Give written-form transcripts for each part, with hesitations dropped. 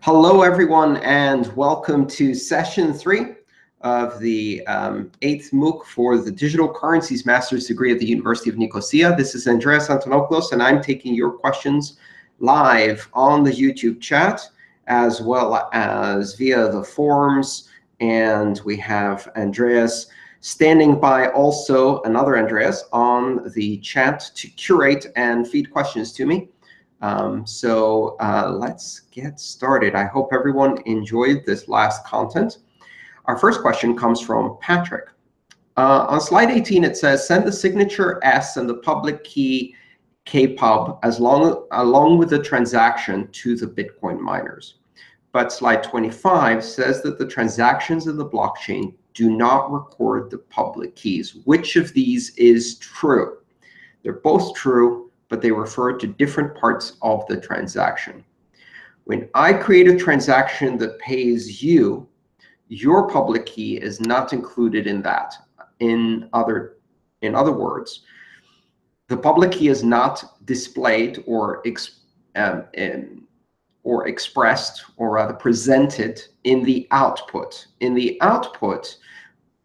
Hello, everyone, and welcome to session 3 of the 8th MOOC for the Digital Currencies Master's degree at the University of Nicosia. This is Andreas Antonopoulos, and I'm taking your questions live on the YouTube chat, as well as via the forums. And we have Andreas standing by, also another Andreas, on the chat to curate and feed questions to me. Let's get started. I hope everyone enjoyed this last content. Our first question comes from Patrick. On slide 18, it says, send the signature S and the public key kpub along with the transaction to the Bitcoin miners. But slide 25 says that the transactions in the blockchain do not record the public keys. Which of these is true? They're both true, but they refer to different parts of the transaction. When I create a transaction that pays you, your public key is not included in that. In other words, the public key is not displayed or expressed, or rather presented, in the output. In the output,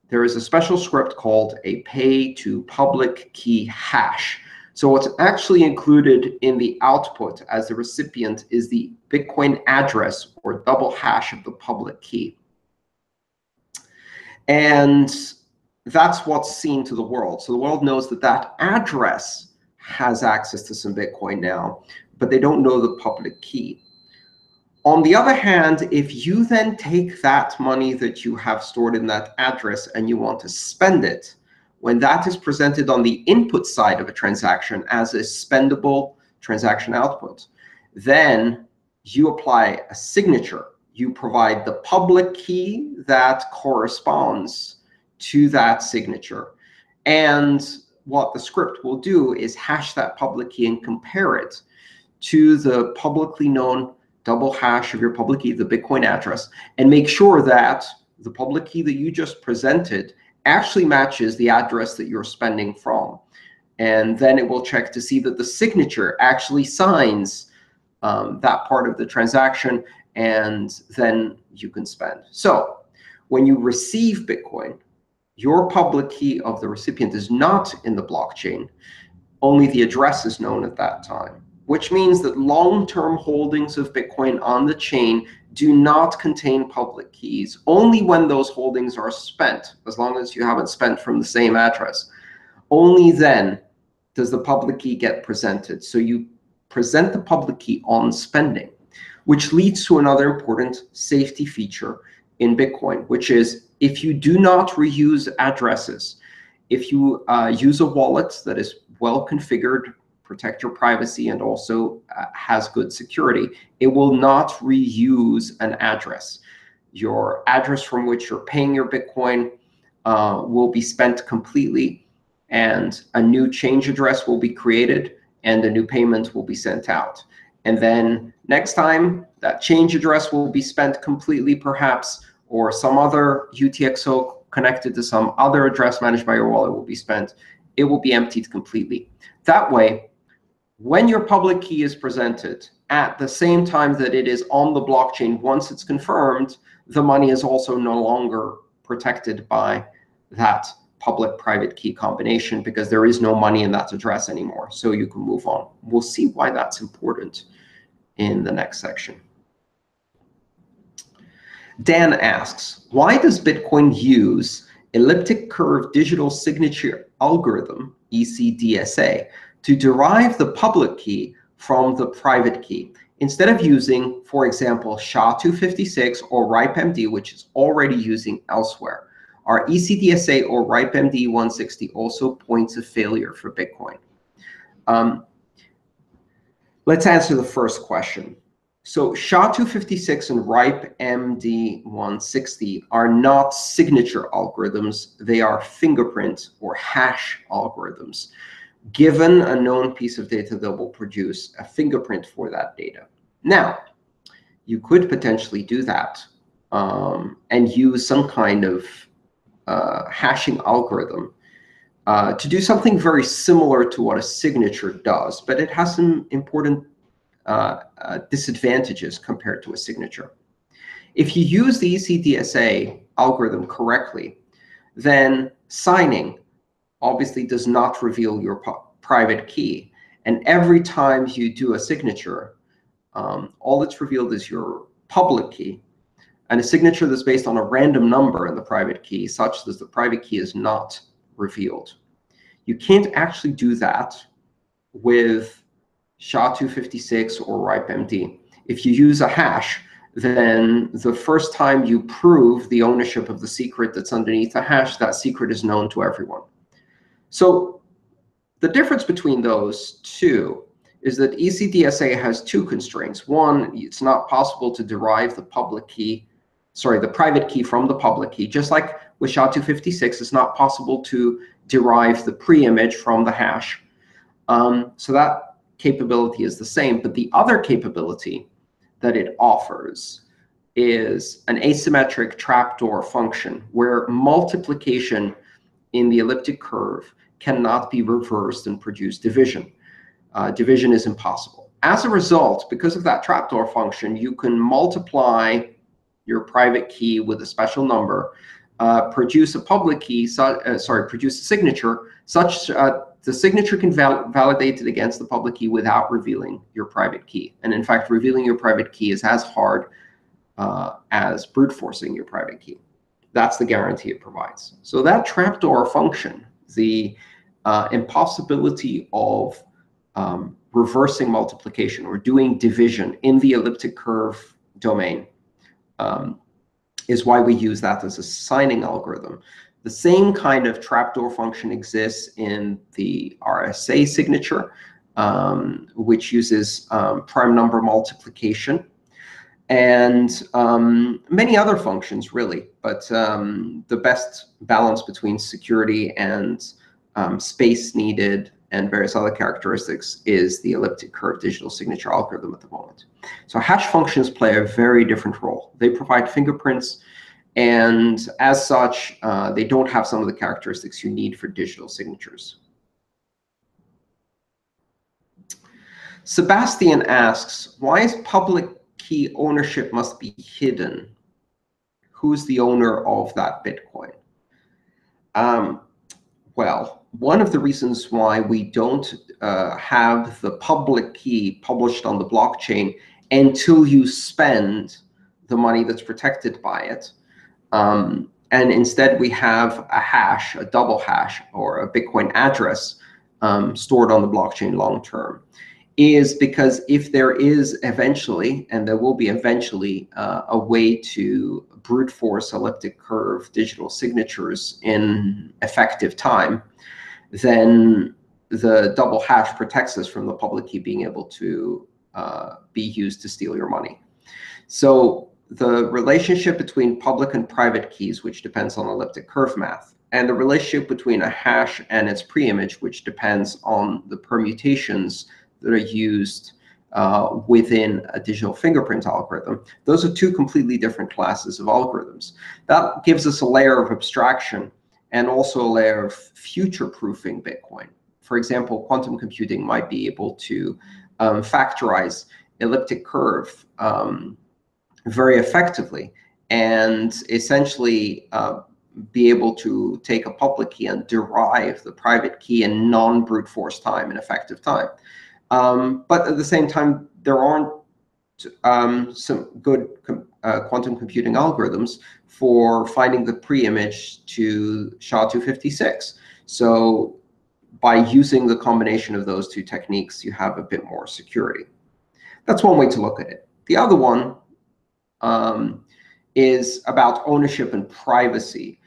there is a special script called a pay to public key hash. So what's actually included in the output as the recipient is the Bitcoin address or double hash of the public key. And that's what's seen to the world. So the world knows that that address has access to some Bitcoin now, but they don't know the public key. On the other hand, if you then take that money that you have stored in that address and you want to spend it, when that is presented on the input side of a transaction as a spendable transaction output, then you apply a signature. You provide the public key that corresponds to that signature. And what the script will do is hash that public key and compare it to the publicly known double hash of your public key, the Bitcoin address, and make sure that the public key that you just presented actually matches the address that you're spending from. And then it will check to see that the signature actually signs that part of the transaction, and then you can spend. So when you receive Bitcoin, your public key of the recipient is not in the blockchain. Only the address is known at that time, which means that long-term holdings of Bitcoin on the chain do not contain public keys. Only when those holdings are spent, as long as you haven't spent from the same address, only then does the public key get presented. So you present the public key on spending, which leads to another important safety feature in Bitcoin, which is if you do not reuse addresses, if you use a wallet that is well configured, protect your privacy, and also has good security, it will not reuse an address. Your address from which you're paying your Bitcoin will be spent completely, and a new change address will be created, and a new payment will be sent out. And then next time, that change address will be spent completely, perhaps, or some other UTXO connected to some other address managed by your wallet will be spent. It will be emptied completely. That way, when your public key is presented at the same time that it is on the blockchain, once it's confirmed, the money is also no longer protected by that public-private key combination because there is no money in that address anymore. So you can move on. We'll see why that's important in the next section. Dan asks, why does Bitcoin use elliptic curve digital signature algorithm, ECDSA, to derive the public key from the private key, instead of using, for example, SHA-256 or RIPE-MD, which is already using elsewhere? Are ECDSA or RIPE-MD 160 also points of failure for Bitcoin? Let's answer the first question. So SHA-256 and RIPE-MD 160 are not signature algorithms. They are fingerprint or hash algorithms. Given a known piece of data, that will produce a fingerprint for that data. Now, you could potentially do that and use some kind of hashing algorithm to do something very similar to what a signature does, but it has some important disadvantages compared to a signature. If you use the ECDSA algorithm correctly, then signing obviously does not reveal your private key. And every time you do a signature, all that's revealed is your public key. And a signature that's based on a random number in the private key, such that the private key is not revealed. You can't actually do that with SHA-256 or RIPE-MD. If you use a hash, then the first time you prove the ownership of the secret that's underneath the hash, that secret is known to everyone. So the difference between those two is that ECDSA has two constraints. One, it's not possible to derive the private key from the public key. Just like with SHA-256, it's not possible to derive the pre-image from the hash. So that capability is the same. But the other capability that it offers is an asymmetric trapdoor function, where multiplication in the elliptic curve cannot be reversed and produce division. Division is impossible. As a result, because of that trapdoor function, you can multiply your private key with a special number, produce a public key, produce a signature, such the signature can validate it against the public key without revealing your private key. And in fact, revealing your private key is as hard as brute forcing your private key. That's the guarantee it provides. So that trapdoor function, the impossibility of reversing multiplication or doing division in the elliptic curve domain, is why we use that as a signing algorithm. The same kind of trapdoor function exists in the RSA signature, which uses prime number multiplication, and many other functions, really. But the best balance between security and space needed and various other characteristics is the elliptic curve digital signature algorithm at the moment. So hash functions play a very different role. They provide fingerprints, and as such, they don't have some of the characteristics you need for digital signatures. Sebastian asks, why is public key ownership must be hidden? Who's the owner of that Bitcoin? Well, one of the reasons why we don't have the public key published on the blockchain until you spend the money that's protected by it, and instead we have a hash, a double hash, or a Bitcoin address stored on the blockchain long term, is because if there is eventually, and there will be eventually, a way to brute force elliptic curve digital signatures in effective time, then the double hash protects us from the public key being able to be used to steal your money. So the relationship between public and private keys, which depends on elliptic curve math, and the relationship between a hash and its preimage, which depends on the permutations that are used within a digital fingerprint algorithm, those are two completely different classes of algorithms. That gives us a layer of abstraction and also a layer of future-proofing Bitcoin. For example, quantum computing might be able to factorize elliptic curve very effectively, and essentially be able to take a public key and derive the private key in non-brute force time, in effective time. But at the same time, there aren't some good quantum computing algorithms for finding the pre-image to SHA-256. So by using the combination of those two techniques, you have a bit more security. That's one way to look at it. The other one is about ownership and privacy.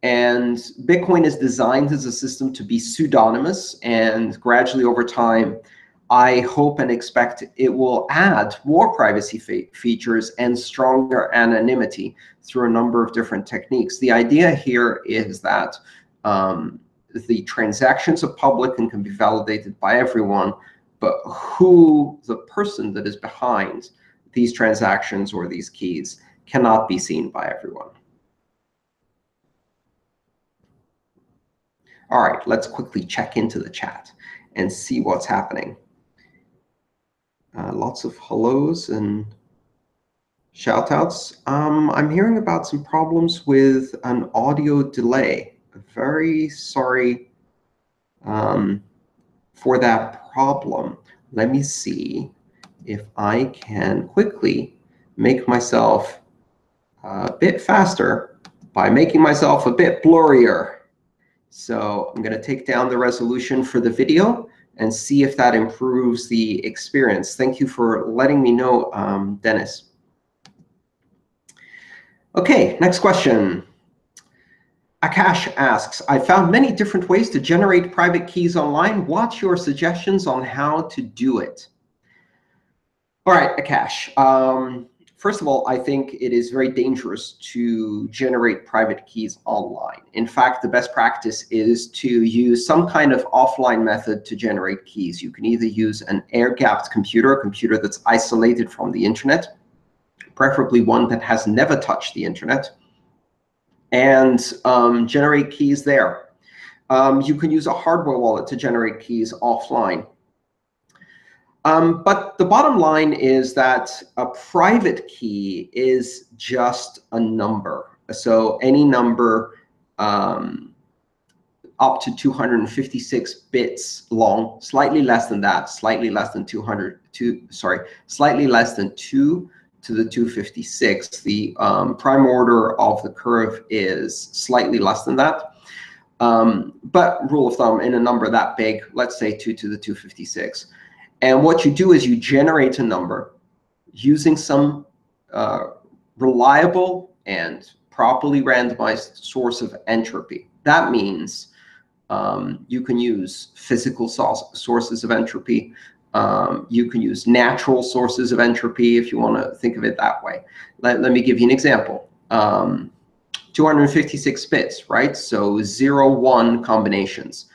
And Bitcoin is designed as a system to be pseudonymous, and gradually over time, I hope and expect it will add more privacy features and stronger anonymity through a number of different techniques. The idea here is that the transactions are public and can be validated by everyone, but who the person that is behind these transactions or these keys cannot be seen by everyone. All right, let's quickly check into the chat and see what's happening. Lots of hellos and shout-outs. I'm hearing about some problems with an audio delay. Very sorry for that problem. Let me see if I can quickly make myself a bit faster by making myself a bit blurrier. So I'm going to take down the resolution for the video and see if that improves the experience. Thank you for letting me know, Dennis. OK, next question. Akash asks, I found many different ways to generate private keys online. What's your suggestions on how to do it? All right, Akash. First of all, I think it is very dangerous to generate private keys online. In fact, the best practice is to use some kind of offline method to generate keys. You can either use an air-gapped computer, a computer that's isolated from the internet, preferably one that has never touched the internet, and generate keys there. You can use a hardware wallet to generate keys offline. But the bottom line is that a private key is just a number. So any number up to 256 bits long, slightly less than that, slightly less than slightly less than 2 to the 256. The prime order of the curve is slightly less than that. But rule of thumb, in a number that big, let's say 2 to the 256. And what you do is you generate a number using some reliable and properly randomized source of entropy. That means you can use physical sources of entropy. You can use natural sources of entropy if you want to think of it that way. Let me give you an example. 256 bits, right? So 0, 1 combinations.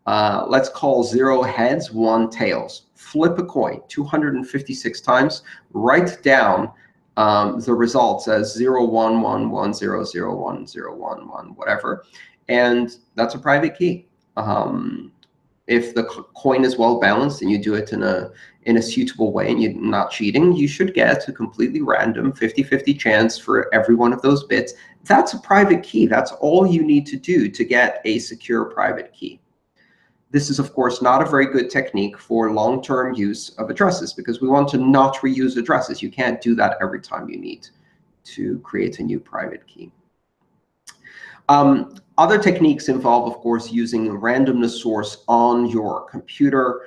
Let's call 0 heads, 1 tails. Flip a coin 256 times. Write down the results as 0, 1, 1, 1, 0, 0, 1, 0, 1, 1, whatever. And that's a private key. If the coin is well balanced and you do it in a suitable way and you're not cheating, you should get a completely random 50-50 chance for every one of those bits. That's a private key. That's all you need to do to get a secure private key. This is, of course, not a very good technique for long-term use of addresses because we want to not reuse addresses. You can't do that every time you need to create a new private key. Other techniques involve, of course, using a randomness source on your computer.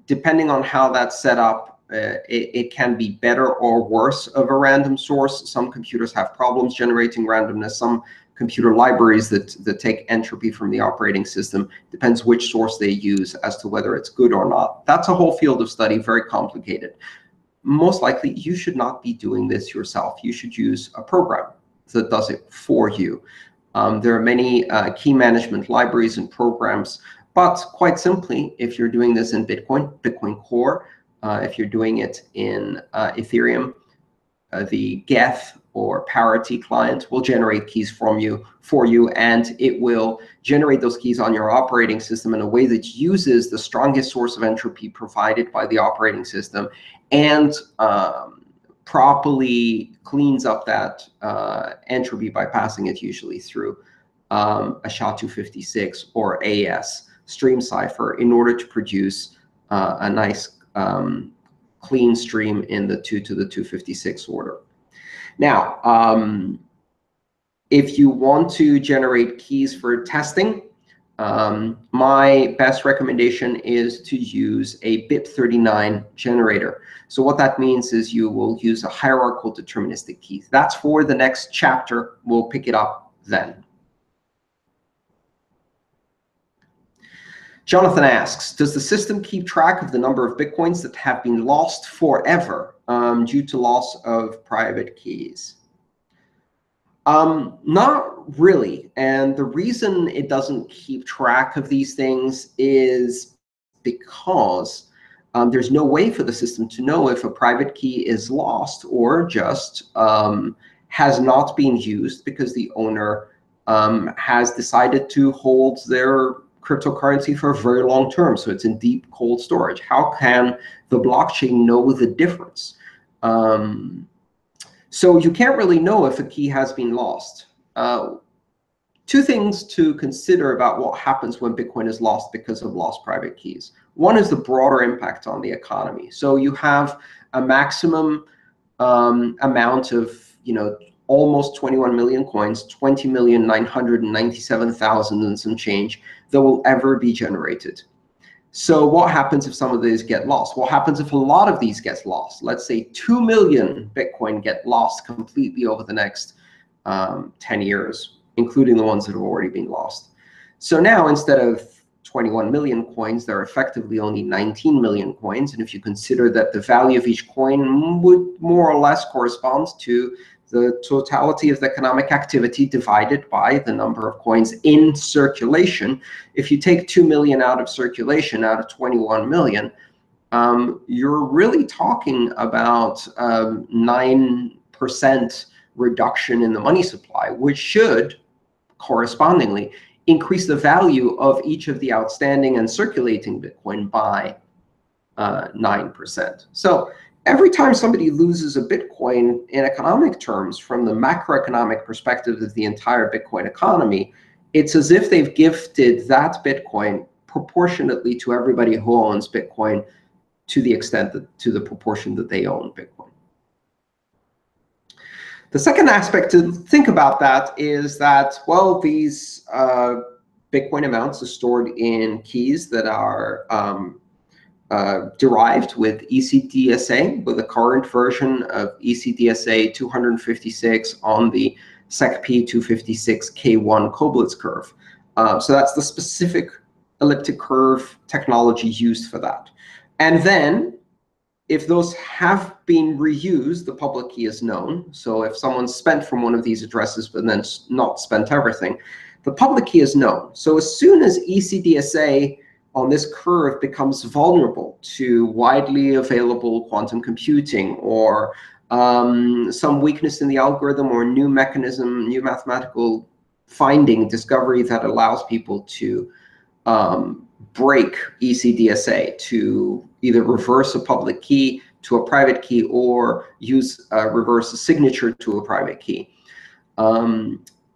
Depending on how that's set up, it can be better or worse of a random source. Some computers have problems generating randomness. Some computer libraries that take entropy from the operating system, depends which source they use as to whether it's good or not. That's a whole field of study, very complicated. Most likely, you should not be doing this yourself. You should use a program that does it for you. There are many key management libraries and programs, but quite simply, if you're doing this in Bitcoin Core, if you're doing it in Ethereum, the Geth or Parity client will generate keys for you, and it will generate those keys on your operating system in a way that uses the strongest source of entropy provided by the operating system and properly cleans up that entropy by passing it usually through a SHA-256 or AES stream cipher in order to produce a nice clean stream in the 2 to the 256 order. Now, if you want to generate keys for testing, my best recommendation is to use a BIP39 generator. So what that means is you will use a hierarchical deterministic key. That's for the next chapter. We'll pick it up then. Jonathan asks, does the system keep track of the number of Bitcoins that have been lost forever due to loss of private keys? Not really. And the reason it doesn't keep track of these things is because there's no way for the system to know if a private key is lost or just has not been used because the owner has decided to hold their cryptocurrency for a very long term, so it's in deep cold storage. How can the blockchain know the difference? So you can't really know if a key has been lost. Two things to consider about what happens when Bitcoin is lost because of lost private keys. One is the broader impact on the economy. So you have a maximum amount of, almost 21 million coins, 20,997,000 and some change that will ever be generated. So what happens if some of these get lost? What happens if a lot of these gets lost? Let's say 2 million Bitcoin get lost completely over the next 10 years, including the ones that have already been lost. So now, instead of 21 million coins, there are effectively only 19 million coins. And if you consider that the value of each coin would more or less correspond to the totality of the economic activity divided by the number of coins in circulation, if you take 2 million out of circulation, out of 21 million, you're really talking about 9% reduction in the money supply, which should correspondingly increase the value of each of the outstanding and circulating Bitcoin by 9%. So every time somebody loses a Bitcoin in economic terms, from the macroeconomic perspective of the entire Bitcoin economy, it's as if they've gifted that Bitcoin proportionately to everybody who owns Bitcoin, to the extent that, to the proportion that they own Bitcoin. The second aspect to think about that is that, well, these Bitcoin amounts are stored in keys that are derived with ECDSA, with the current version of ECDSA 256 on the SecP 256K1 Koblitz curve. So that's the specific elliptic curve technology used for that. And then, if those have been reused, the public key is known. So if someone spent from one of these addresses but then not spent everything, the public key is known. So as soon as ECDSA on this curve becomes vulnerable to widely available quantum computing, or some weakness in the algorithm, or new mechanism, new mathematical finding, discovery that allows people to break ECDSA, to either reverse a public key to a private key, or reverse a signature to a private key.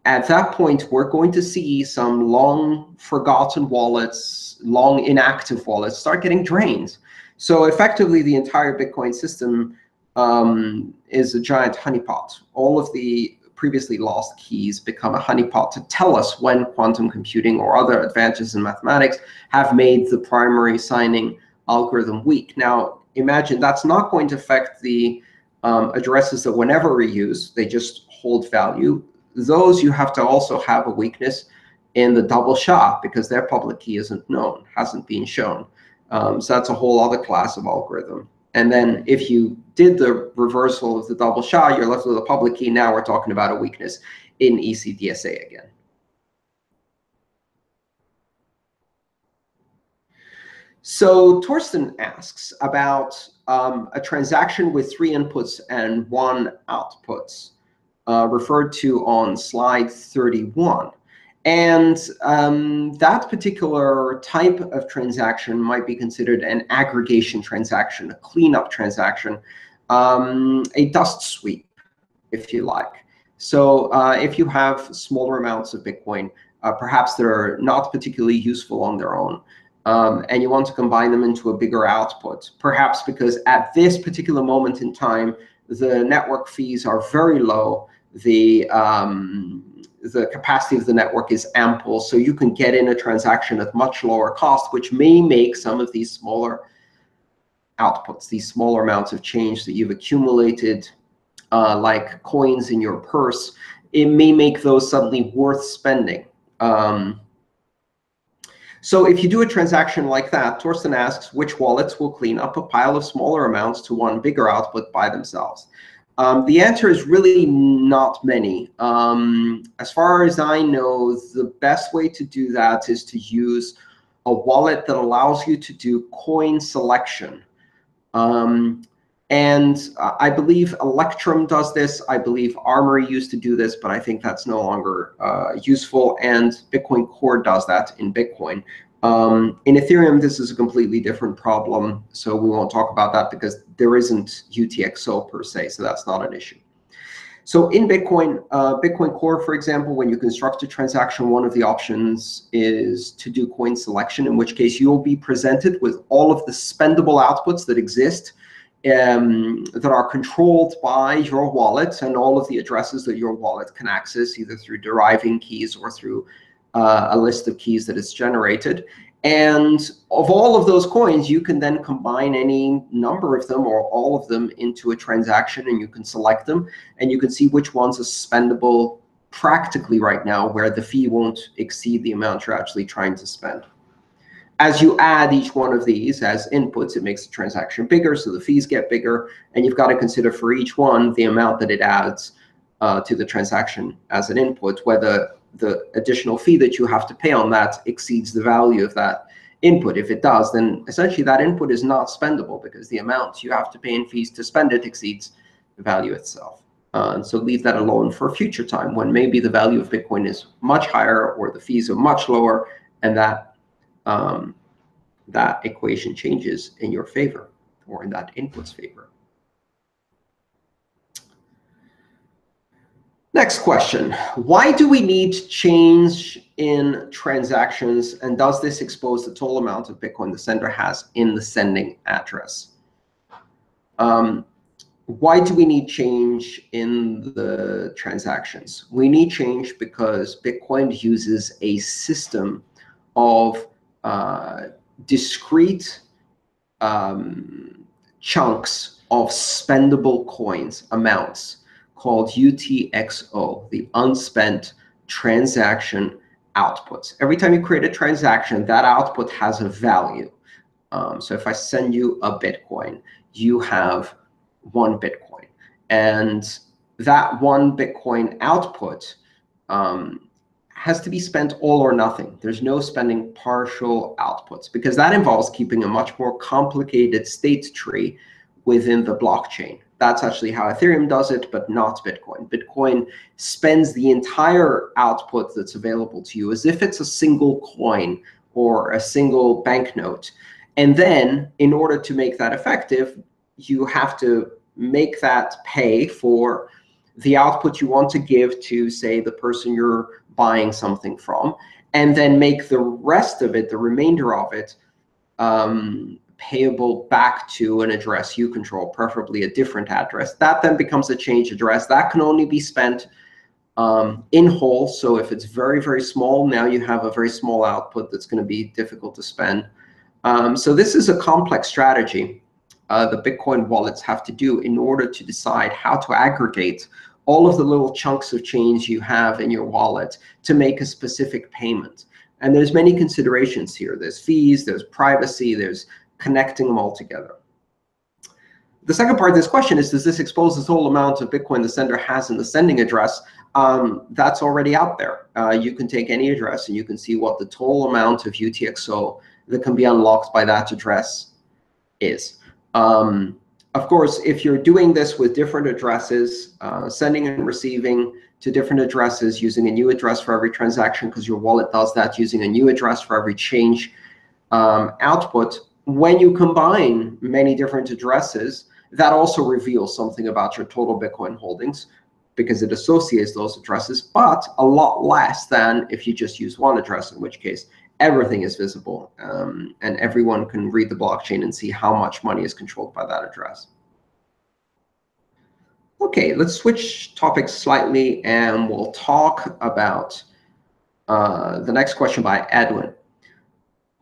At that point, we're going to see some long forgotten wallets, long inactive wallets start getting drained. So effectively, the entire Bitcoin system is a giant honeypot. All of the previously lost keys become a honeypot to tell us when quantum computing or other advances in mathematics have made the primary signing algorithm weak. Now, imagine that's not going to affect the addresses that were never reused. They just hold value. Those you have to also have a weakness in the double SHA, because their public key isn't known, hasn't been shown. So that's a whole other class of algorithm. And then if you did the reversal of the double SHA, you're left with a public key. Now we're talking about a weakness in ECDSA again. So Torsten asks about a transaction with 3 inputs and 1 outputs, referred to on slide 31. And that particular type of transaction might be considered an aggregation transaction, a cleanup transaction, a dust sweep, if you like. So if you have smaller amounts of Bitcoin, perhaps they're not particularly useful on their own, and you want to combine them into a bigger output, perhaps because at this particular moment in time, the network fees are very low. The capacity of the network is ample, so you can get in a transaction at much lower cost, which may make some of these smaller outputs, these smaller amounts of change that you've accumulated, like coins in your purse, it may make those suddenly worth spending. So if you do a transaction like that, Torsten asks which wallets will clean up a pile of smaller amounts to one bigger output by themselves. The answer is really not many. As far as I know, the best way to do that is to use a wallet that allows you to do coin selection. And I believe Electrum does this. I believe Armory used to do this, but I think that's no longer useful. And Bitcoin Core does that in Bitcoin. In Ethereum, this is a completely different problem. So we won't talk about that because there isn't UTXO per se. So that's not an issue. So in Bitcoin, Bitcoin Core, for example, when you construct a transaction, one of the options is to do coin selection, in which case you'll be presented with all of the spendable outputs that exist that are controlled by your wallet and all of the addresses that your wallet can access, either through deriving keys or through a list of keys that is generated. And of all of those coins, you can then combine any number of them or all of them into a transaction, and you can select them, and you can see which ones are spendable practically right now, where the fee won't exceed the amount you're actually trying to spend. As you add each one of these as inputs, it makes the transaction bigger, so the fees get bigger, and you've got to consider for each one the amount that it adds to the transaction as an input, whether the additional fee that you have to pay on that exceeds the value of that input. If it does, then essentially that input is not spendable because the amount you have to pay in fees to spend it exceeds the value itself. And so leave that alone for a future time when maybe the value of Bitcoin is much higher or the fees are much lower, and that that equation changes in your favor or in that input's favor. Next question, why do we need change in transactions, and does this expose the total amount of Bitcoin the sender has in the sending address? Why do we need change in the transactions? We need change because Bitcoin uses a system of discrete chunks of spendable coins, amounts, called UTXO, the unspent transaction outputs. Every time you create a transaction, that output has a value. So if I send you a Bitcoin, you have 1 Bitcoin. And that 1 Bitcoin output has to be spent all or nothing. There's no spending partial outputs, because that involves keeping a much more complicated state tree within the blockchain. That's actually how Ethereum does it, but not Bitcoin. Bitcoin spends the entire output that's available to you as if it's a single coin or a single banknote. And then in order to make that effective, you have to make that pay for the output you want to give to, say, the person you're buying something from, and then make the rest of it, the remainder of it, payable back to an address you control, preferably a different address. That then becomes a change address. That can only be spent in whole. So if it's very, very small, now you have a very small output that's going to be difficult to spend. So this is a complex strategy the Bitcoin wallets have to do in order to decide how to aggregate all of the little chunks of change you have in your wallet to make a specific payment. And there's many considerations here. There's fees, there's privacy, there's connecting them all together. The second part of this question is, does this expose the total amount of Bitcoin the sender has in the sending address? That's already out there. You can take any address and you can see what the total amount of UTXO that can be unlocked by that address is. Of course, if you're doing this with different addresses, sending and receiving to different addresses, using a new address for every transaction, because your wallet does that, using a new address for every change output, when you combine many different addresses, that also reveals something about your total Bitcoin holdings, because it associates those addresses, but a lot less than if you just use one address, in which case everything is visible, and everyone can read the blockchain and see how much money is controlled by that address. OK, let's switch topics slightly, and we'll talk about the next question by Edwin.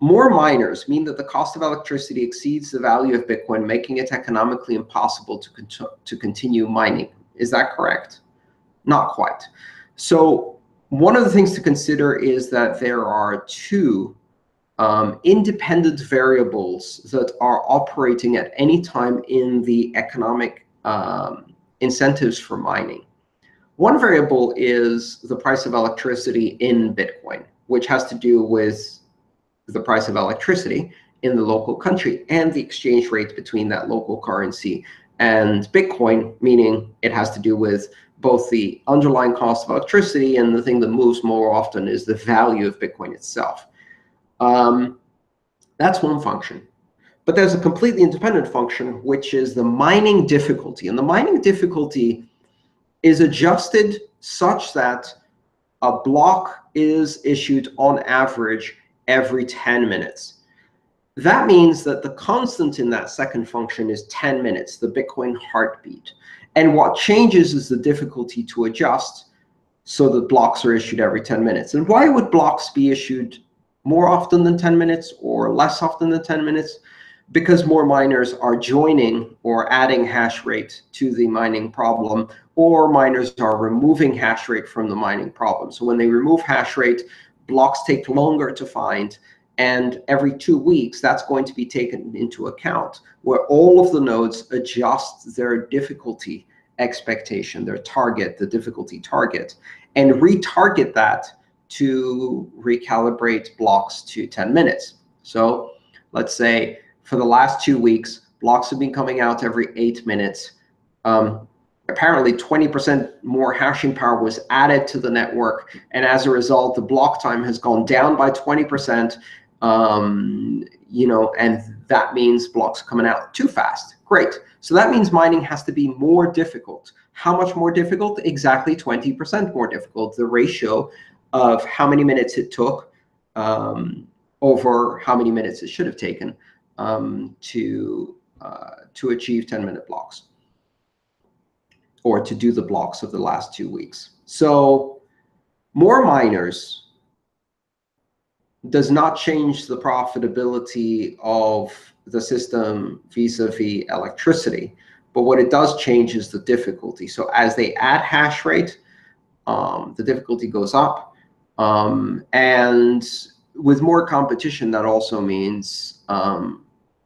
More miners mean that the cost of electricity exceeds the value of Bitcoin, making it economically impossible to continue mining. Is that correct? Not quite. So one of the things to consider is that there are two independent variables that are operating at any time in the economic incentives for mining. One variable is the price of electricity in Bitcoin, which has to do with the price of electricity in the local country and the exchange rate between that local currency And Bitcoin, meaning it has to do with both the underlying cost of electricity, and the thing that moves more often is the value of Bitcoin itself. That's one function. But there's a completely independent function, which is the mining difficulty. And the mining difficulty is adjusted such that a block is issued on average every 10 minutes. That means that the constant in that second function is 10 minutes, the Bitcoin heartbeat. And what changes is the difficulty to adjust so that blocks are issued every 10 minutes. And why would blocks be issued more often than 10 minutes or less often than 10 minutes? Because more miners are joining or adding hash rate to the mining problem, or miners are removing hash rate from the mining problem. So when they remove hash rate, blocks take longer to find. And every 2 weeks, that's going to be taken into account, where all of the nodes adjust their difficulty expectation, their target, the difficulty target, and retarget that to recalibrate blocks to 10 minutes. So let's say for the last 2 weeks, blocks have been coming out every 8 minutes. Apparently 20% more hashing power was added to the network, and as a result, the block time has gone down by 20%. And that means blocks are coming out too fast. Great. So that means mining has to be more difficult. How much more difficult? Exactly 20% more difficult. The ratio of how many minutes it took over how many minutes it should have taken to achieve 10-minute blocks, or to do the blocks of the last 2 weeks. So more miners does not change the profitability of the system vis-a-vis electricity. But what it does change is the difficulty. So as they add hash rate, the difficulty goes up. And with more competition, that also means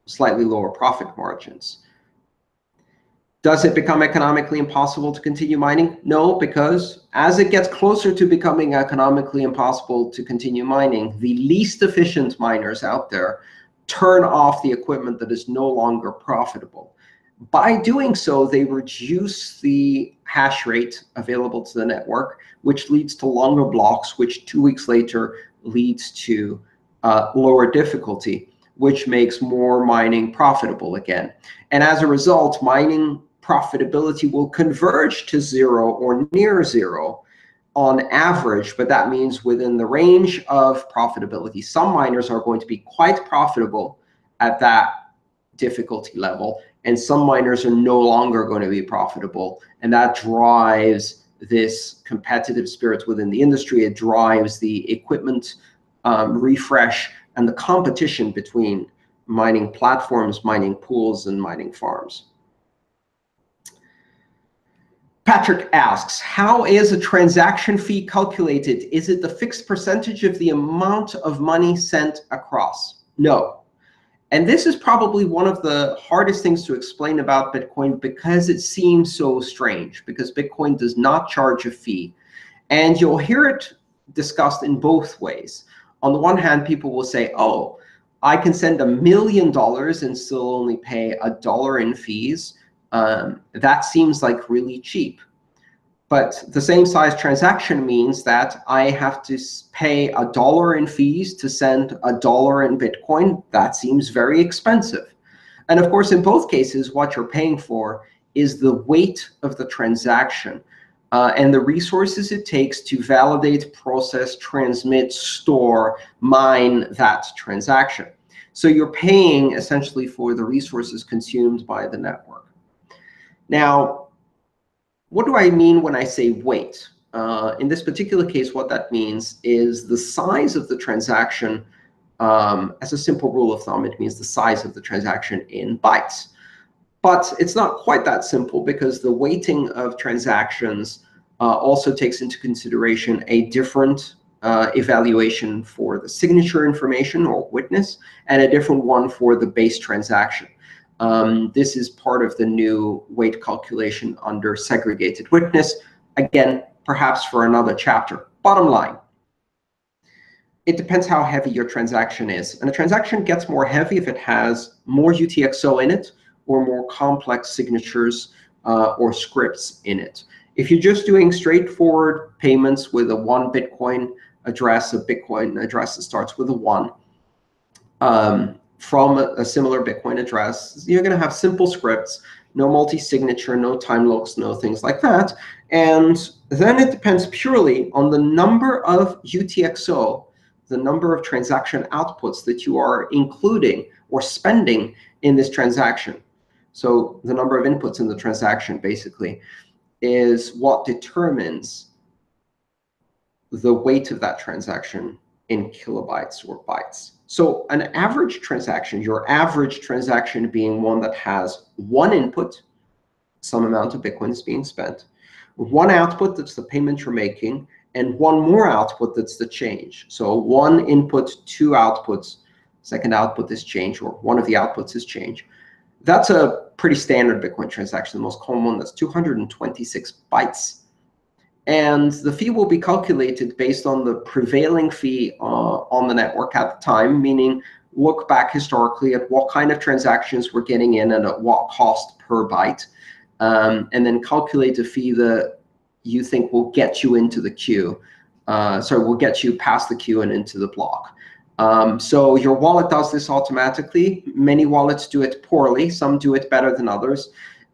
slightly lower profit margins. Does it become economically impossible to continue mining? No, because as it gets closer to becoming economically impossible to continue mining, the least efficient miners out there turn off the equipment that is no longer profitable. By doing so, they reduce the hash rate available to the network, which leads to longer blocks, which 2 weeks later leads to lower difficulty, which makes more mining profitable again. And as a result, mining profitability will converge to zero or near zero on average, but that means within the range of profitability. Some miners are going to be quite profitable at that difficulty level, and some miners are no longer going to be profitable, and that drives this competitive spirit within the industry. It drives the equipment refresh and the competition between mining platforms, mining pools, and mining farms. Patrick asks, how is a transaction fee calculated? Is it the fixed percentage of the amount of money sent across? No. And this is probably one of the hardest things to explain about Bitcoin, because it seems so strange, because Bitcoin does not charge a fee. And you'll hear it discussed in both ways. On the one hand, people will say, oh, I can send $1 million and still only pay $1 in fees. That seems like really cheap. But the same size transaction means that I have to pay $1 in fees to send $1 in Bitcoin. That seems very expensive. And of course, in both cases, what you're paying for is the weight of the transaction and the resources it takes to validate, process, transmit, store, mine that transaction. So you're paying essentially for the resources consumed by the network. Now, what do I mean when I say weight? In this particular case, what that means is the size of the transaction. As a simple rule of thumb, it means the size of the transaction in bytes. But it's not quite that simple, because the weighting of transactions also takes into consideration a different evaluation for the signature information or witness, and a different one for the base transaction. This is part of the new weight calculation under segregated witness. Again, perhaps for another chapter. Bottom line, it depends how heavy your transaction is. And a transaction gets more heavy if it has more UTXO in it, or more complex signatures or scripts in it. If you're just doing straightforward payments with a 1 Bitcoin address, a Bitcoin address that starts with a 1, from a similar Bitcoin address, you're going to have simple scripts, no multi-signature, no time locks, no things like that. And then it depends purely on the number of UTXO, the number of transaction outputs that you are including or spending in this transaction. So the number of inputs in the transaction, basically, is what determines the weight of that transaction in kilobytes or bytes. So an average transaction, your average transaction being one that has 1 input, some amount of Bitcoin is being spent, 1 output, that's the payment you're making, and 1 more output, that's the change. So 1 input, 2 outputs, second output is change, or one of the outputs is change. That's a pretty standard Bitcoin transaction. The most common one, that's 226 bytes. And the fee will be calculated based on the prevailing fee on the network at the time, meaning look back historically at what kind of transactions we're getting in and at what cost per byte, and then calculate a fee that you think will get you into the queue. Will get you past the queue and into the block. So your wallet does this automatically. Many wallets do it poorly. Some do it better than others.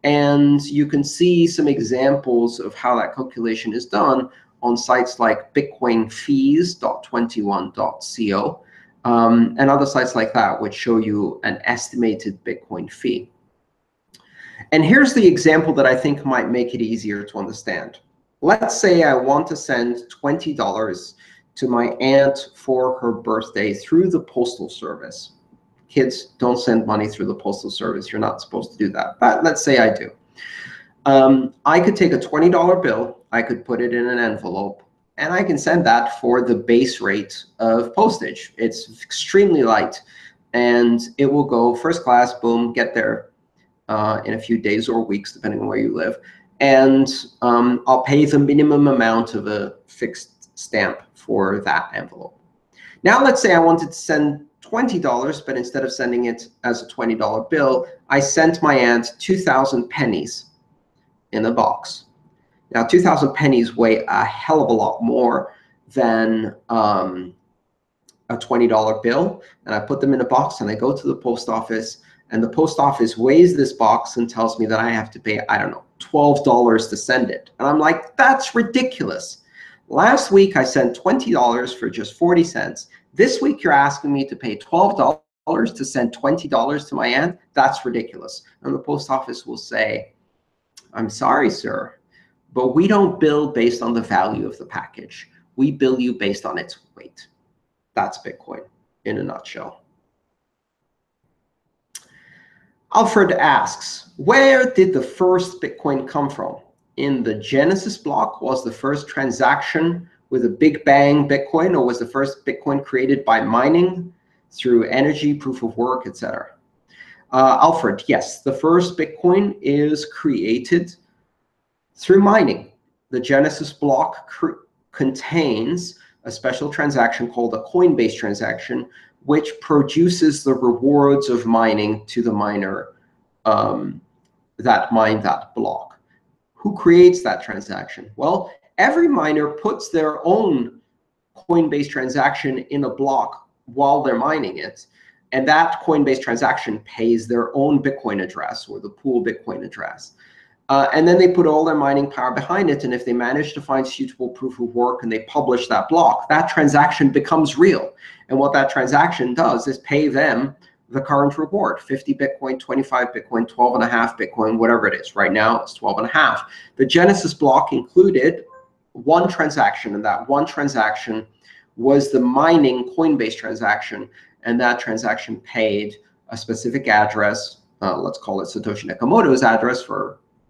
And you can see some examples of how that calculation is done on sites like bitcoinfees.21.co and other sites like that, which show you an estimated Bitcoin fee. And here's the example that I think might make it easier to understand. Let's say I want to send $20 to my aunt for her birthday through the postal service. Kids, don't send money through the postal service. You're not supposed to do that. But let's say I do. I could take a $20 bill. I could put it in an envelope, and I can send that for the base rate of postage. It's extremely light, and it will go first class, boom, get there in a few days or weeks, depending on where you live. And I'll pay the minimum amount of a fixed stamp for that envelope. Now, let's say I wanted to send $20, but instead of sending it as a $20 bill, I sent my aunt 2,000 pennies in a box. Now, 2,000 pennies weigh a hell of a lot more than a $20 bill. And I put them in a box, and I go to the post office, and the post office weighs this box and tells me that I have to pay, I don't know, $12 to send it. And I'm like, that's ridiculous. Last week, I sent $20 for just 40 cents. This week, you're asking me to pay $12 to send $20 to my aunt? That's ridiculous. And the post office will say, I'm sorry, sir, but we don't bill based on the value of the package. We bill you based on its weight. That's Bitcoin in a nutshell. Alfred asks, where did the first Bitcoin come from? In the Genesis block, was the first transaction with a Big Bang Bitcoin, or was the first Bitcoin created by mining through energy, proof of work, etc.? Alfred, yes, the first Bitcoin is created through mining. The Genesis block contains a special transaction called a Coinbase transaction, which produces the rewards of mining to the miner that mined that block. Who creates that transaction? Well, every miner puts their own Coinbase transaction in a block while they're mining it. And that Coinbase transaction pays their own Bitcoin address, or the pool Bitcoin address. And then they put all their mining power behind it. And if they manage to find suitable proof of work and they publish that block, that transaction becomes real. And what that transaction does is pay them the current reward, 50 Bitcoin, 25 Bitcoin, 12.5 Bitcoin, whatever it is. Right now, it's 12.5. The Genesis block included one transaction, and that one transaction was the mining Coinbase transaction. And that transaction paid a specific address, let's call it Satoshi Nakamoto's address,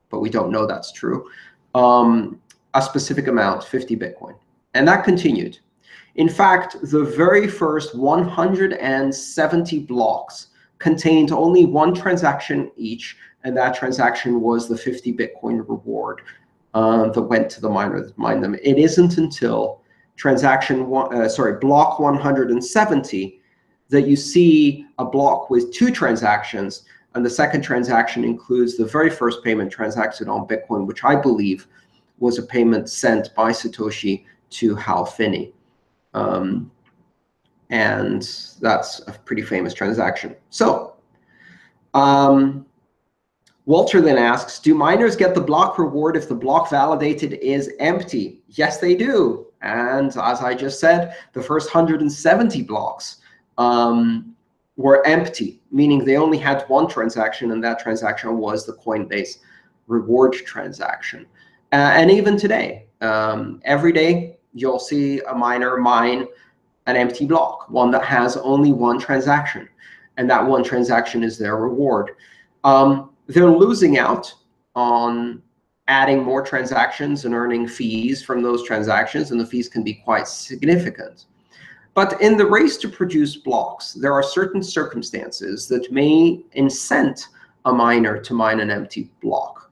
but we don't know that's true, a specific amount, 50 Bitcoin. And that continued. In fact, the very first 170 blocks contained only one transaction each, and that transaction was the 50 Bitcoin reward that went to the miner that mined them. It isn't until block 170 that you see a block with two transactions And the second transaction includes the very first payment transacted on Bitcoin, which I believe was a payment sent by Satoshi to Hal Finney. And that's a pretty famous transaction. So Walter then asks, do miners get the block reward if the block validated is empty? Yes, they do. And as I just said, the first 170 blocks were empty, meaning they only had one transaction, and that transaction was the Coinbase reward transaction. And even today, every day, you'll see a miner mine an empty block, one that has only one transaction, and that one transaction is their reward. They're losing out on adding more transactions and earning fees from those transactions, and the fees can be quite significant. But in the race to produce blocks, there are certain circumstances that may incent a miner to mine an empty block.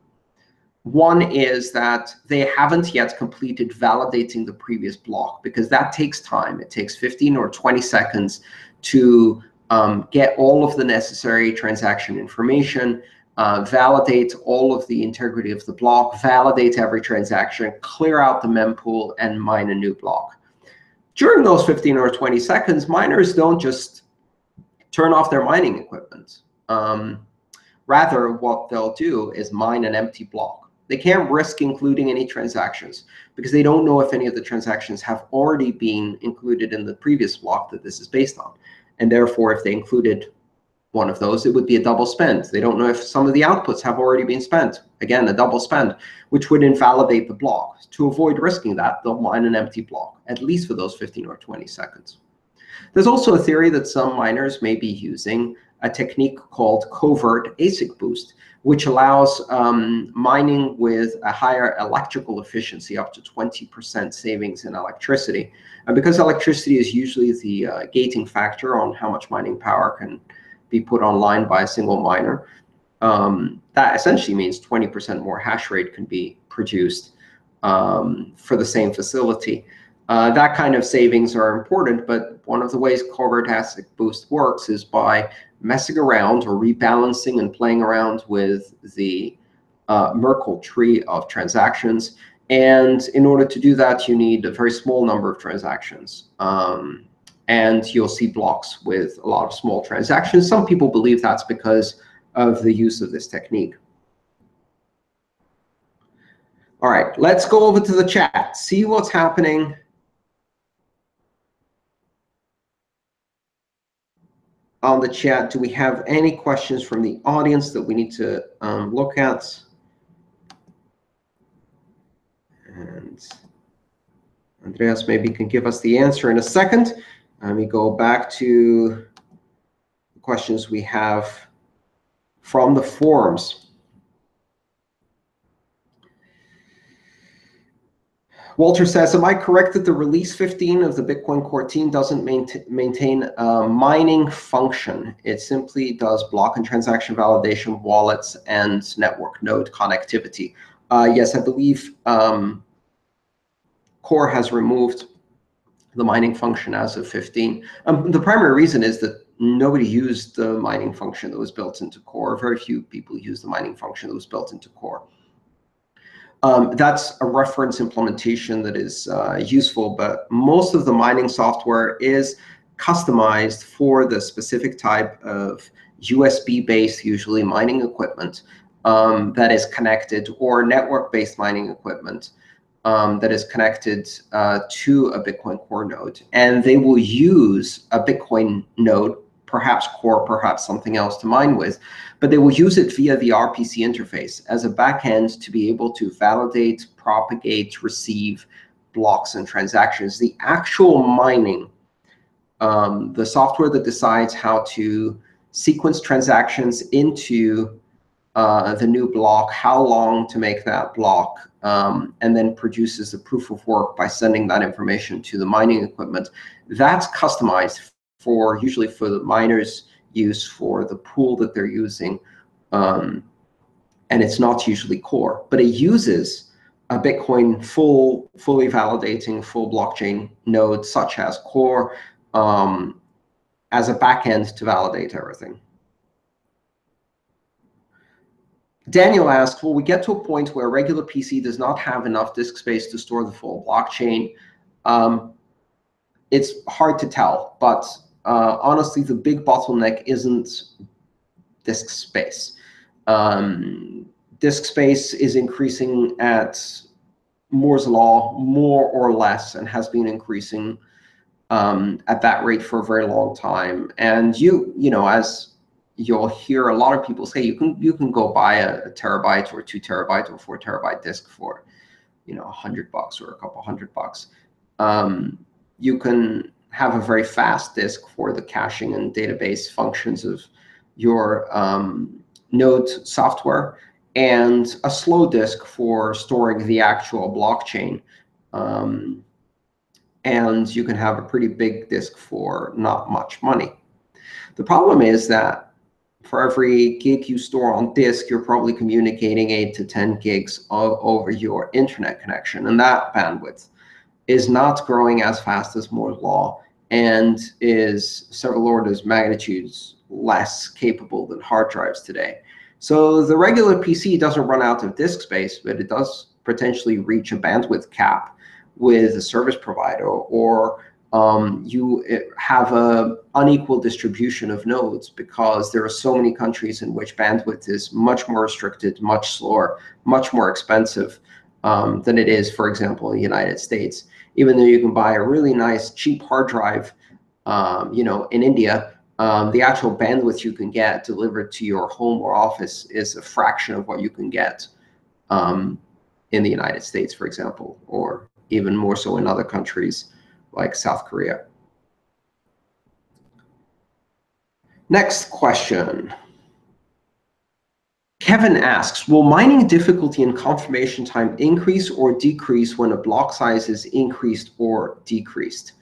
One is that they haven't yet completed validating the previous block, because that takes time. It takes 15 or 20 seconds to get all of the necessary transaction information, validate all of the integrity of the block, validate every transaction, clear out the mempool, and mine a new block. During those 15 or 20 seconds, miners don't just turn off their mining equipment. Rather, what they'll do is mine an empty block. They can't risk including any transactions because they don't know if any of the transactions have already been included in the previous block that this is based on. And therefore, if they included one of those, it would be a double spend. They don't know if some of the outputs have already been spent. Again, a double spend, which would invalidate the block. To avoid risking that, they'll mine an empty block, at least for those 15 or 20 seconds. There's also a theory that some miners may be using a technique called covert ASIC boost, which allows mining with a higher electrical efficiency, up to 20% savings in electricity. And because electricity is usually the gating factor on how much mining power can be put online by a single miner, that essentially means 20% more hash rate can be produced for the same facility. That kind of savings are important, but one of the ways covert ASIC boost works is by messing around or rebalancing and playing around with the Merkle tree of transactions. And in order to do that, you need a very small number of transactions. And you'll see blocks with a lot of small transactions. Some people believe that's because of the use of this technique. All right, let's go over to the chat, see what's happening. On the chat, do we have any questions from the audience that we need to look at? And Andreas maybe can give us the answer in a second. Let me go back to the questions we have from the forums. Walter says, am I correct that the release 15 of the Bitcoin Core team doesn't maintain a mining function? It simply does block and transaction validation, wallets, and network node connectivity. Yes, I believe Core has removed the mining function as of 15. The primary reason is that nobody used the mining function that was built into Core. Very few people use the mining function that was built into Core. That's a reference implementation that is useful, but most of the mining software is customized for the specific type of USB-based, usually mining equipment that is connected, or network-based mining equipment that is connected to a Bitcoin Core node. And they will use a Bitcoin node, perhaps Core, perhaps something else to mine with, but they will use it via the RPC interface as a backend to be able to validate, propagate, receive blocks and transactions. The actual mining, the software that decides how to sequence transactions into the new block, how long to make that block, and then produces the proof of work by sending that information to the mining equipment. That's customized for usually for the miners' use for the pool that they're using, and it's not usually Core, but it uses a Bitcoin fully validating full blockchain node such as Core as a backend to validate everything. Daniel asks, will we get to a point where a regular PC does not have enough disk space to store the full blockchain? It's hard to tell, but honestly, the big bottleneck isn't disk space. Disk space is increasing at Moore's law, more or less, and has been increasing at that rate for a very long time. And you know, as you'll hear a lot of people say, you can go buy a terabyte or 2 terabyte or 4 terabyte disk for, you know, $100 or a couple $100. You can have a very fast disk for the caching and database functions of your node software, and a slow disk for storing the actual blockchain. And you can have a pretty big disk for not much money. The problem is that for every gig you store on disk, you're probably communicating 8 to 10 gigs over your internet connection. And that bandwidth is not growing as fast as Moore's law and is several orders of magnitudes less capable than hard drives today. So the regular PC doesn't run out of disk space, but it does potentially reach a bandwidth cap with a service provider, or you have an unequal distribution of nodes because there are so many countries in which bandwidth is much more restricted, much slower, much more expensive than it is, for example, in the United States. Even though you can buy a really nice, cheap hard drive, you know, in India, the actual bandwidth you can get delivered to your home or office is a fraction of what you can get in the United States, for example, or even more so in other countries like South Korea. Next question. Kevin asks, will mining difficulty and confirmation time increase or decrease when a block size is increased or decreased?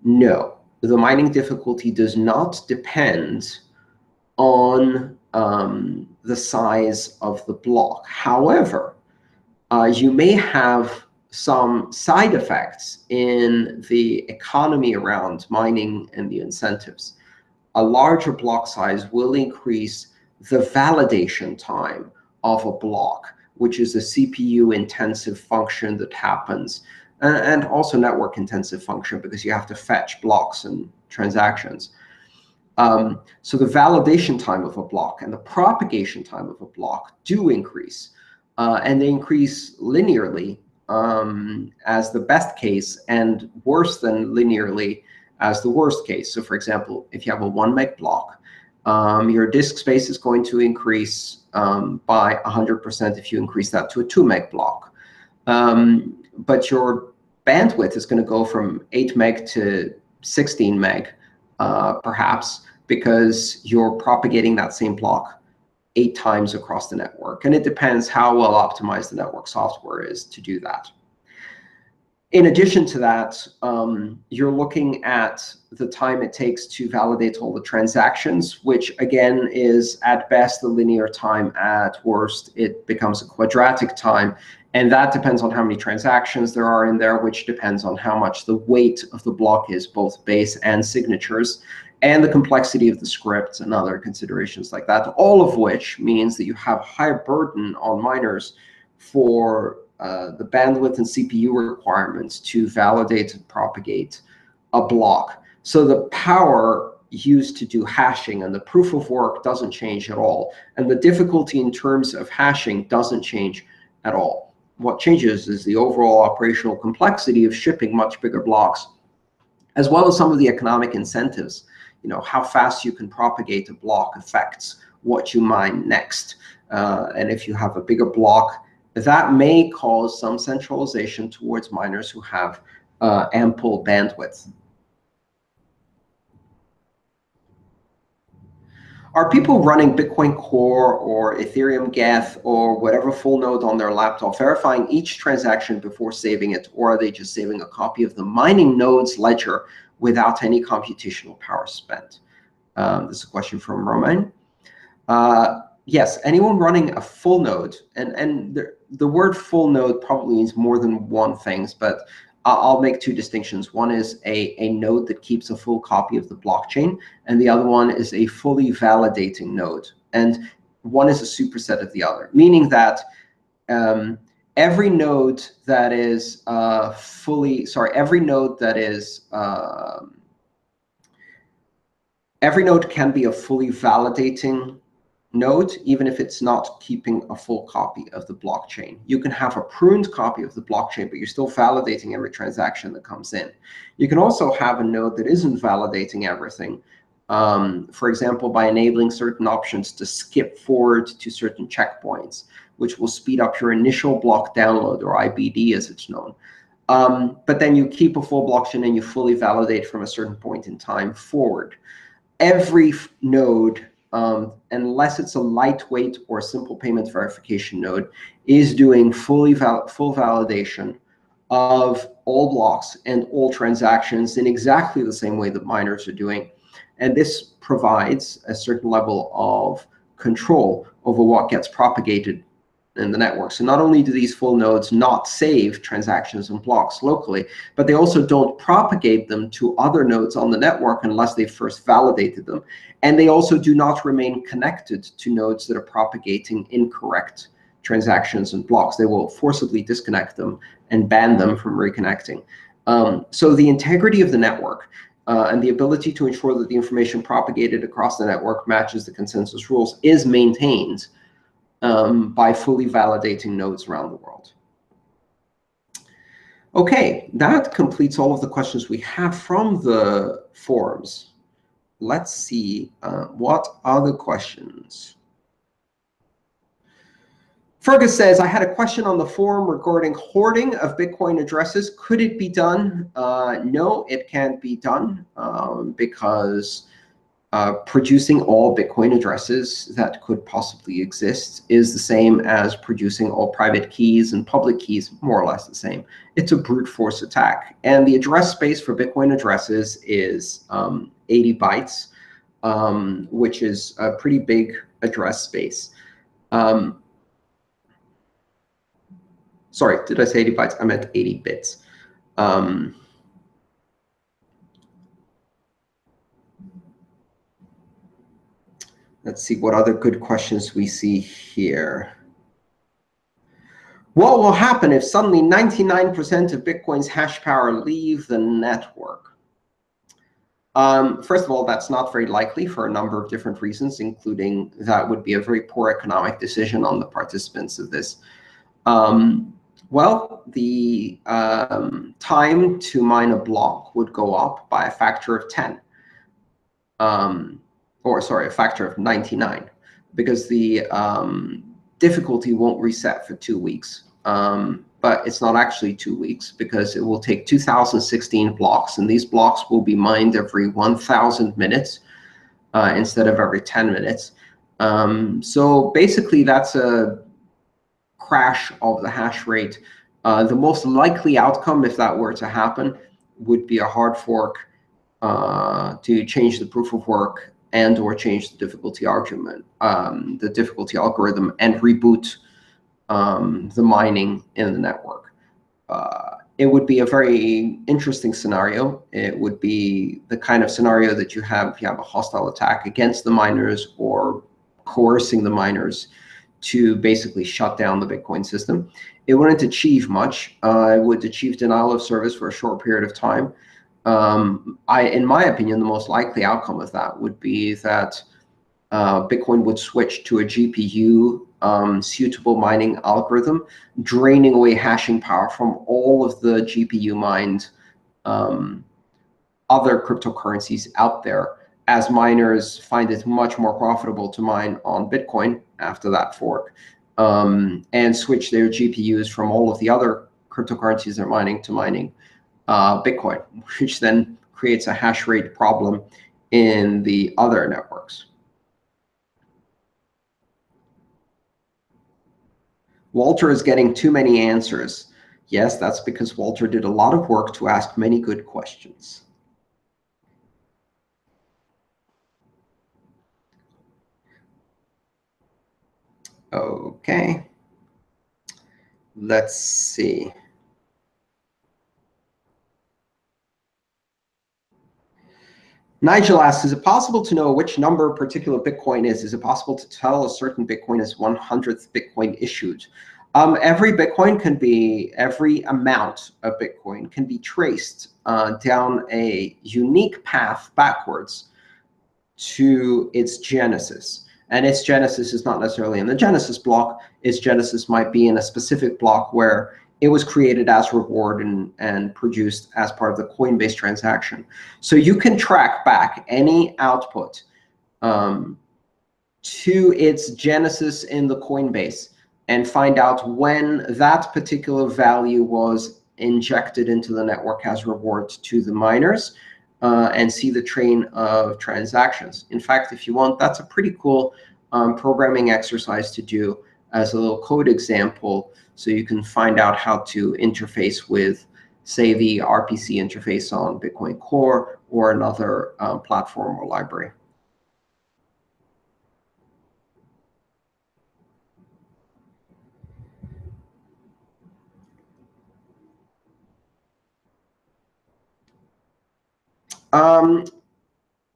No, the mining difficulty does not depend on the size of the block. However, you may have some side effects in the economy around mining and the incentives. A larger block size will increase the validation time of a block, which is a CPU-intensive function that happens, and also network-intensive function because you have to fetch blocks and transactions. So the validation time of a block and the propagation time of a block do increase, and they increase linearly as the best case, and worse than linearly as the worst case. So for example, if you have a 1 meg block, your disk space is going to increase by 100% if you increase that to a 2 meg block. But your bandwidth is going to go from 8 meg to 16 meg, perhaps, because you're propagating that same block 8 times across the network. And it depends how well optimized the network software is to do that. In addition to that, you're looking at the time it takes to validate all the transactions, which again is at best a linear time. At worst, it becomes a quadratic time. And that depends on how many transactions there are in there, which depends on how much the weight of the block is, both base and signatures, and the complexity of the scripts and other considerations like that, all of which means that you have higher burden on miners for the bandwidth and CPU requirements to validate and propagate a block. So the power used to do hashing and the proof of work doesn't change at all. And the difficulty in terms of hashing doesn't change at all. What changes is the overall operational complexity of shipping much bigger blocks, as well as some of the economic incentives. You know, how fast you can propagate a block affects what you mine next. And if you have a bigger block, that may cause some centralization towards miners who have ample bandwidth. Are people running Bitcoin Core or Ethereum Geth or whatever full node on their laptop verifying each transaction before saving it, or are they just saving a copy of the mining node's ledger without any computational power spent? This is a question from Romain. Yes, anyone running a full node, and the word full node probably means more than one thing, but I'll make two distinctions. One is a node that keeps a full copy of the blockchain, and the other one is a fully validating node. And one is a superset of the other, meaning that every node that is every node can be a fully validating node, even if it's not keeping a full copy of the blockchain. You can have a pruned copy of the blockchain, but you're still validating every transaction that comes in. You can also have a node that isn't validating everything, for example, by enabling certain options to skip forward to certain checkpoints, which will speed up your initial block download, or IBD as it's known. But then you keep a full blockchain and you fully validate from a certain point in time forward. Every node, unless it's a lightweight or simple payment verification node, is doing full validation of all blocks and all transactions in exactly the same way that miners are doing. And this provides a certain level of control over what gets propagated in the network. So not only do these full nodes not save transactions and blocks locally, but they also don't propagate them to other nodes on the network unless they first validated them. And they also do not remain connected to nodes that are propagating incorrect transactions and blocks. They will forcibly disconnect them and ban them from reconnecting. So the integrity of the network and the ability to ensure that the information propagated across the network matches the consensus rules is maintained by fully validating nodes around the world. OK, that completes all of the questions we have from the forums. Let's see what other questions. Fergus says, I had a question on the forum regarding hoarding of Bitcoin addresses. Could it be done? No, it can't be done because producing all Bitcoin addresses that could possibly exist is the same as producing all private keys and public keys, more or less the same. It's a brute force attack. And the address space for Bitcoin addresses is 80 bytes, which is a pretty big address space. Sorry, did I say 80 bytes? I meant 80 bits. Let's see what other good questions we see here. What will happen if suddenly 99% of Bitcoin's hash power leave the network? First of all, that's not very likely for a number of different reasons, including that would be a very poor economic decision on the participants of this. Well, the time to mine a block would go up by a factor of 10. Or sorry, a factor of 99, because the difficulty won't reset for 2 weeks. But it's not actually 2 weeks, because it will take 2016 blocks, and these blocks will be mined every 1,000 minutes instead of every 10 minutes. So basically, that's a crash of the hash rate. The most likely outcome, if that were to happen, would be a hard fork to change the proof of work and or change the difficulty argument, the difficulty algorithm, and reboot the mining in the network. It would be a very interesting scenario. It would be the kind of scenario that you have if you have a hostile attack against the miners or coercing the miners to basically shut down the Bitcoin system. It wouldn't achieve much. It would achieve denial of service for a short period of time. In my opinion, the most likely outcome of that would be that Bitcoin would switch to a GPU suitable mining algorithm, draining away hashing power from all of the GPU mined other cryptocurrencies out there, as miners find it much more profitable to mine on Bitcoin after that fork, and switch their GPUs from all of the other cryptocurrencies they're mining to mining Bitcoin, which then creates a hash rate problem in the other networks. Walter is getting too many answers. Yes, that's because Walter did a lot of work to ask many good questions. OK. Let's see. Nigel asks, is it possible to know which number a particular Bitcoin is? Is it possible to tell a certain Bitcoin is 100th Bitcoin issued? Every Bitcoin can be, every amount of Bitcoin can be traced down a unique path backwards to its genesis. And its genesis is not necessarily in the genesis block. Its genesis might be in a specific block where it was created as reward and produced as part of the Coinbase transaction. So you can track back any output to its genesis in the Coinbase and find out when that particular value was injected into the network as reward to the miners, and see the train of transactions. In fact, if you want, that's a pretty cool programming exercise to do as a little code example, so you can find out how to interface with, say, the RPC interface on Bitcoin Core or another platform or library.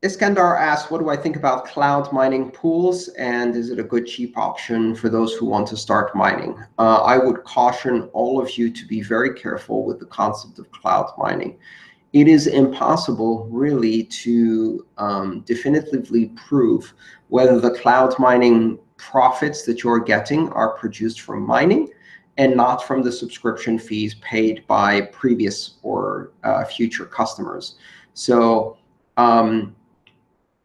Iskandar asks, what do I think about cloud mining pools, and is it a good cheap option for those who want to start mining? I would caution all of you to be very careful with the concept of cloud mining. It is impossible, really, to definitively prove whether the cloud mining profits that you're getting are produced from mining and not from the subscription fees paid by previous or future customers. So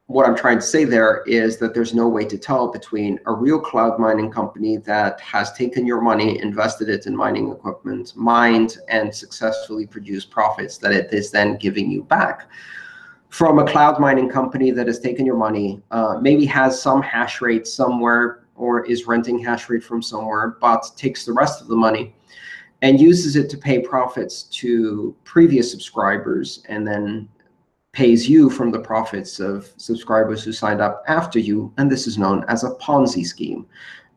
what I'm trying to say there is that there's no way to tell between a real cloud mining company that has taken your money, invested it in mining equipment, mined, and successfully produced profits that it is then giving you back, from a cloud mining company that has taken your money, maybe has some hash rate somewhere or is renting hash rate from somewhere, but takes the rest of the money and uses it to pay profits to previous subscribers, and then pays you from the profits of subscribers who signed up after you, and this is known as a Ponzi scheme.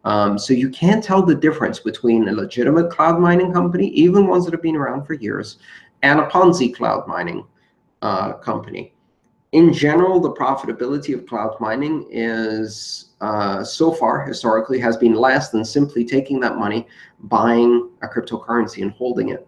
So you can't tell the difference between a legitimate cloud mining company, even ones that have been around for years, and a Ponzi cloud mining company. In general, the profitability of cloud mining is, so far, historically, has been less than simply taking that money, buying a cryptocurrency, and holding it.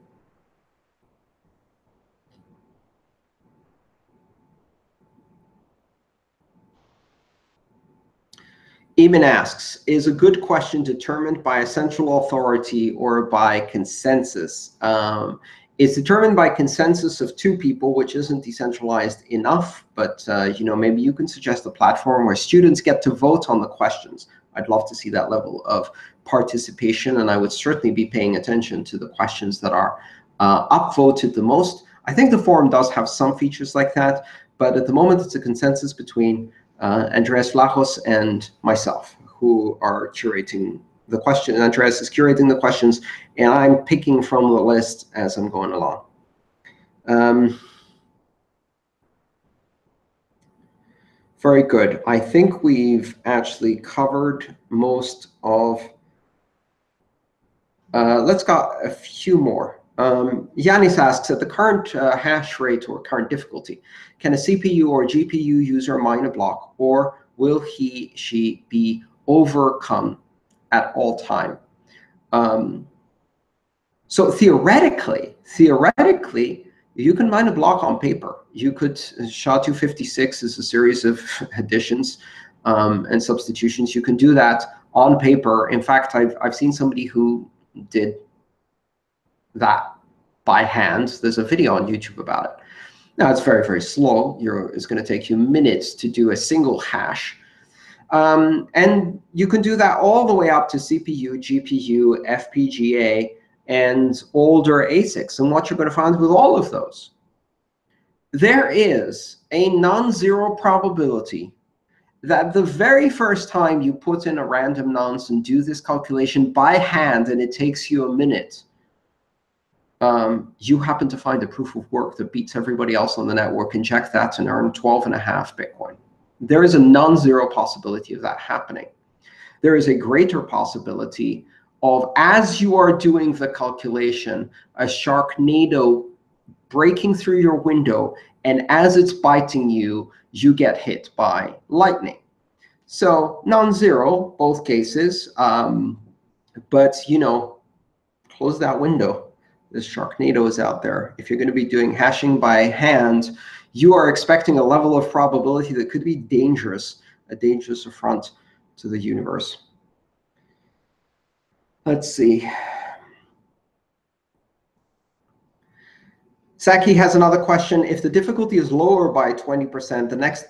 Eamon asks, is a good question determined by a central authority or by consensus? It's determined by consensus of two people, which isn't decentralized enough. But maybe you can suggest a platform where students get to vote on the questions. I'd love to see that level of participation, and I would certainly be paying attention to the questions that are upvoted the most. I think the forum does have some features like that, but at the moment it's a consensus between Andreas Vlachos and myself, who are curating the question. Andreas is curating the questions, and I'm picking from the list as I'm going along. Very good. I think we've actually covered most of. Let's got a few more. Yanis asks, at the current hash rate or current difficulty, can a CPU or GPU user mine a block, or will she be overcome at all time? So theoretically, you can mine a block on paper. You could, SHA-256 is a series of additions and substitutions. You can do that on paper. In fact, I've seen somebody who did that by hand. There's a video on YouTube about it. Now, it's very, very slow. It's going to take you minutes to do a single hash. And you can do that all the way up to CPU, GPU, FPGA, and older ASICs. And what you're going to find with all of those, there is a non-zero probability that the very first time you put in a random nonce and do this calculation by hand, and it takes you a minute, you happen to find a proof of work that beats everybody else on the network, inject that, and earn 12.5 Bitcoin. There is a non-zero possibility of that happening. There is a greater possibility of, as you are doing the calculation, a Sharknado breaking through your window, and as it's biting you, you get hit by lightning. So non-zero, both cases, but close that window. This Sharknado is out there. If you're going to be doing hashing by hand, you are expecting a level of probability that could be dangerous, a dangerous affront to the universe. Let's see. Saki has another question. If the difficulty is lower by 20%, the next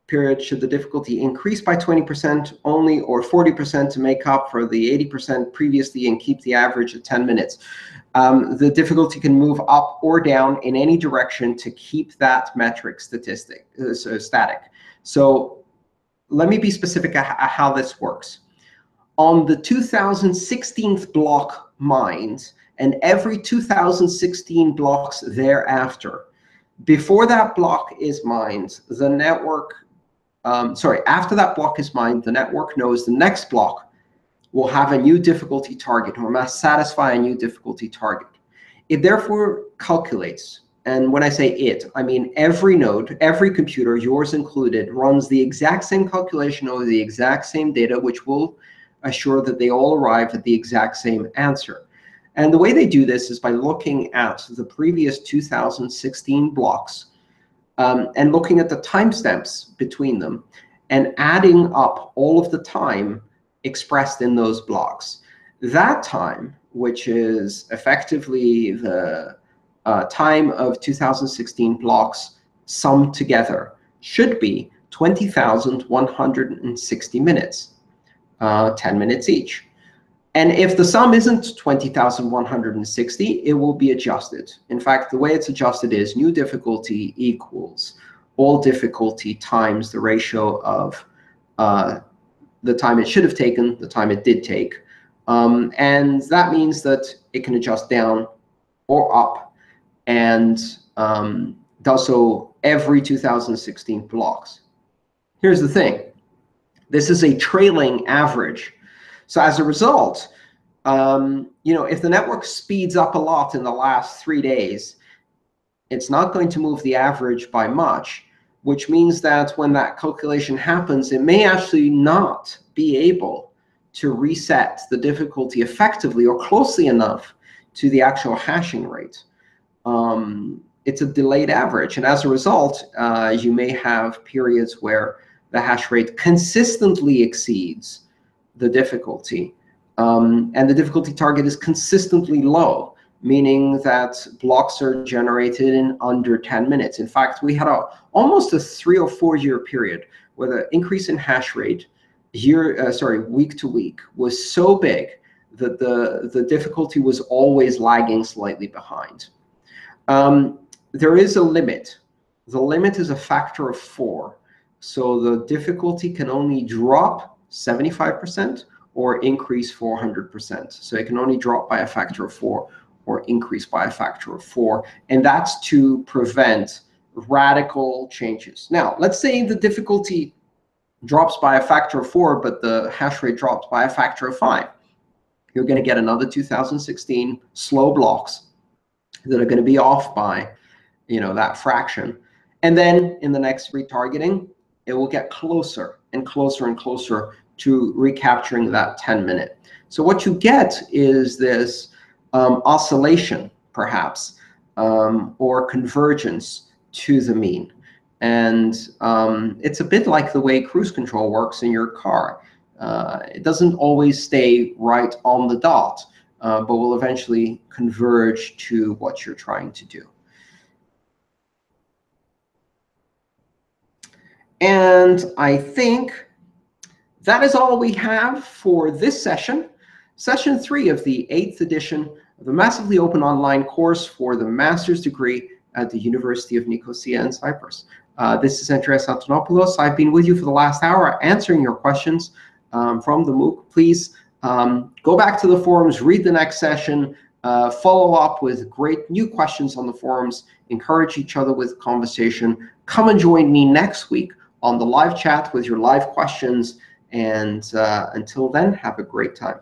period, should the difficulty increase by 20% only, or 40% to make up for the 80% previously and keep the average at 10 minutes? The difficulty can move up or down in any direction to keep that metric static. So let me be specific how this works. On the 2016th block mined, and every 2016 blocks thereafter, before that block is mined, the network, after that block is mined, the network knows the next block will have a new difficulty target, or must satisfy a new difficulty target. It therefore calculates, and when I say it, I mean every node, every computer, yours included, runs the exact same calculation over the exact same data, which will assure that they all arrive at the exact same answer. And the way they do this is by looking at the previous 2016 blocks and looking at the timestamps between them and adding up all of the time expressed in those blocks. That time, which is effectively the time of 2016 blocks summed together, should be 20,160 minutes, 10 minutes each. And if the sum isn't 20,160, it will be adjusted. In fact, the way it's adjusted is new difficulty equals all difficulty times the ratio of the time it should have taken, the time it did take. And that means that it can adjust down or up, and does so every 2016 blocks. Here's the thing. This is a trailing average. So as a result, if the network speeds up a lot in the last 3 days, it's not going to move the average by much, which means that when that calculation happens, it may actually not be able to reset the difficulty effectively or closely enough to the actual hashing rate. It's a delayed average. And as a result, you may have periods where the hash rate consistently exceeds the difficulty. And the difficulty target is consistently low, meaning that blocks are generated in under 10 minutes. In fact, we had almost a 3 or 4 year period where the increase in hash rate week to week was so big that the difficulty was always lagging slightly behind. There is a limit. The limit is a factor of 4. So the difficulty can only drop 75% or increase 400%. So it can only drop by a factor of 4 or increase by a factor of 4. And that's to prevent radical changes. Now, let's say the difficulty drops by a factor of 4, but the hash rate drops by a factor of 5. You're going to get another 2016 slow blocks that are going to be off by that fraction. And then in the next retargeting, it will get closer and closer and closer to recapturing that 10-minute. So what you get is this oscillation, perhaps, or convergence to the mean. And it's a bit like the way cruise control works in your car. It doesn't always stay right on the dot, but will eventually converge to what you're trying to do. And I think that is all we have for this session, session 3 of the 8th edition of the massively open online course for the master's degree at the University of Nicosia in Cyprus. This is Andreas Antonopoulos. I've been with you for the last hour answering your questions from the MOOC. Please go back to the forums, read the next session, follow up with great new questions on the forums, encourage each other with conversation. Come and join me next week on the live chat with your live questions. And until then, have a great time.